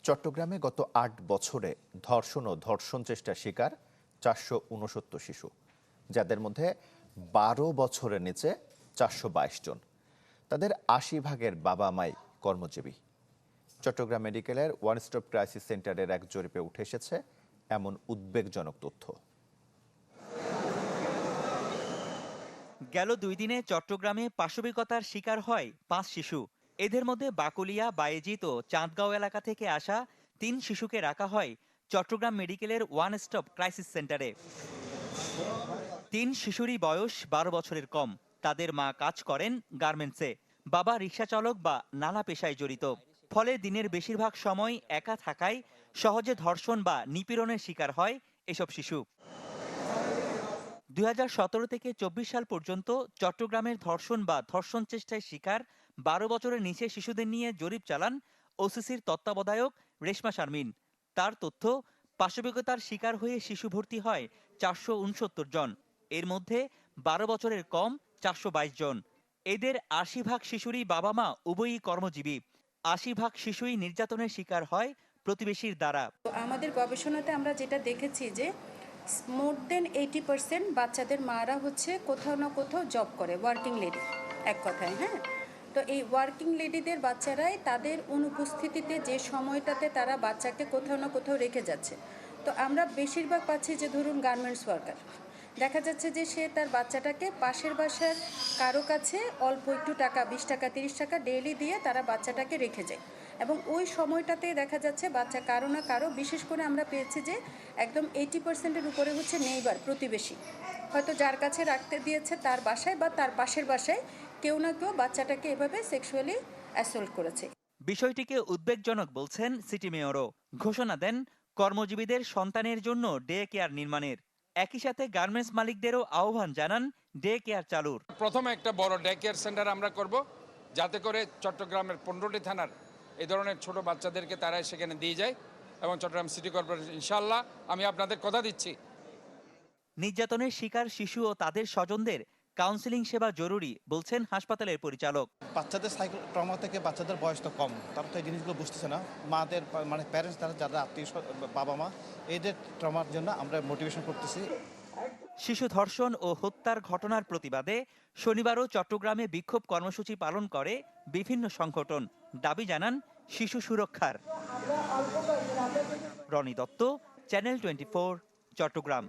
চট্টগ্রামে গত ৮ বছরে ধর্ষণ ও ধর্ষণ চেষ্টার শিকার ৪৬৯ শিশু, যাদের মধ্যে ১২ বছরের নিচে ৪২২ জন। তাদের ৮০ ভাগের বাবা মাই কর্মজীবী। চট্টগ্রাম মেডিকেলের ওয়ান স্টপ ক্রাইসিস সেন্টারের এক জরিপে উঠে এসেছে এমন উদ্বেগজনক তথ্য। গেল ২ দিনে চট্টগ্রামে পাশবিকতার শিকার হয় ৫ শিশু। এদের মধ্যে বাকুলিয়া, বায়েজিত ও চাঁদগাঁও এলাকা থেকে আসা ৩ শিশুকে রাখা হয় চট্টগ্রাম মেডিকেলের ওয়ান স্টপ ক্রাইসিস সেন্টারে। ৩ শিশুরই বয়স ১২ বছরের কম। তাদের মা কাজ করেন গার্মেন্টসে, বাবা রিকশাচালক বা নানা পেশায় জড়িত। ফলে দিনের বেশিরভাগ সময় একা থাকায় সহজে ধর্ষণ বা নিপীড়নের শিকার হয় এসব শিশু। ২০১৭ থেকে ২৪ সাল পর্যন্ত চট্টগ্রামের ধর্ষণ বা ধর্ষণ চেষ্টায় শিকার ১২ বছরের নিচে শিশুদের নিয়ে জরিপ চালান ওসিসির তত্ত্বাবধায়ক রেশমা শারমিন। তার তথ্য, পাশবিকতার শিকার হয়ে শিশু ভর্তি হয় ৪৬৯ জন। এর মধ্যে ১২ বছরের কম ৪২২ জন। এদের ৮০ ভাগ শিশুরই বাবা মা উভয়ই কর্মজীবী। ৮০ ভাগ শিশুই নির্যাতনের শিকার হয় প্রতিবেশীর দ্বারা। আমাদের গবেষণাতে আমরা যেটা দেখেছি যে মোর দেন 80% বাচ্চাদের মারা হচ্ছে কোথাও না কোথাও জব করে, ওয়ার্কিং লেডি এক কথায়। হ্যাঁ, তো এই ওয়ার্কিং লেডিদের বাচ্চারাই তাদের অনুপস্থিতিতে যে সময়টাতে তারা বাচ্চাকে কোথাও না কোথাও রেখে যাচ্ছে। তো আমরা বেশিরভাগ পাচ্ছি যে ধরুন গার্মেন্টস ওয়ার্কার, দেখা যাচ্ছে যে সে তার বাচ্চাটাকে পাশের বাসার কারো কাছে অল্প একটু টাকা, ২০ টাকা ৩০ টাকা ডেইলি দিয়ে তারা বাচ্চাটাকে রেখে যায়। এবং ওই সময়টাতে দেখা যাচ্ছে বাচ্চা কারো না কারো, বিশেষ করে আমরা পেয়েছি যে একদম 80%-এর উপরে হচ্ছে নেইবার, প্রতিবেশী, হয়তো যার কাছে রাখতে দিয়েছে তার বাসায় বা তার পাশের বাসায় কেউ না কেউ বাচ্চাটাকে এভাবে সেক্সুয়ালি অ্যাসল্ট করেছে। বিষয়টিকে উদ্বেগজনক বলছেন সিটি মেয়রও। ঘোষণা দেন কর্মজীবীদের সন্তানের জন্য ডে কেয়ার নির্মাণের। একই সাথে গার্মেন্টস মালিকদেরও আহ্বান জানান ডে কেয়ার চালুর। প্রথমে একটা বড় ডে কেয়ার সেন্টার আমরা করব, যাতে করে চট্টগ্রামের ১৫টি থানার এই ধরনের ছোট বাচ্চাদেরকে তারা সেখানে দিয়ে যায়। এবং চট্টগ্রাম সিটি কর্পোরেশন, ইনশাআল্লাহ আমি আপনাদের কথা দিচ্ছি, নির্যাতনের শিকার শিশু ও তাদের স্বজনদের কাউন্সেলিং সেবা জরুরি বলছেন হাসপাতালের পরিচালক। বাচ্চাদের সাইকেল ট্রমা থেকে বাচ্চাদের বয়স তো কম, তারা তো এই জিনিসগুলো বুঝতেছে না। মাদের মানে প্যারেন্টস, তারা যারা আত্মীয় বাবা মা, এদের ট্রমার জন্য আমরা মোটিভেশন করতেছি। শিশু ধর্ষণ ও হত্যার ঘটনার প্রতিবাদে শনিবারও চট্টগ্রামে বিক্ষোভ কর্মসূচি পালন করে বিভিন্ন সংগঠন। দাবি জানান শিশু সুরক্ষার। রনি দত্ত, চ্যানেল 24, চট্টগ্রাম।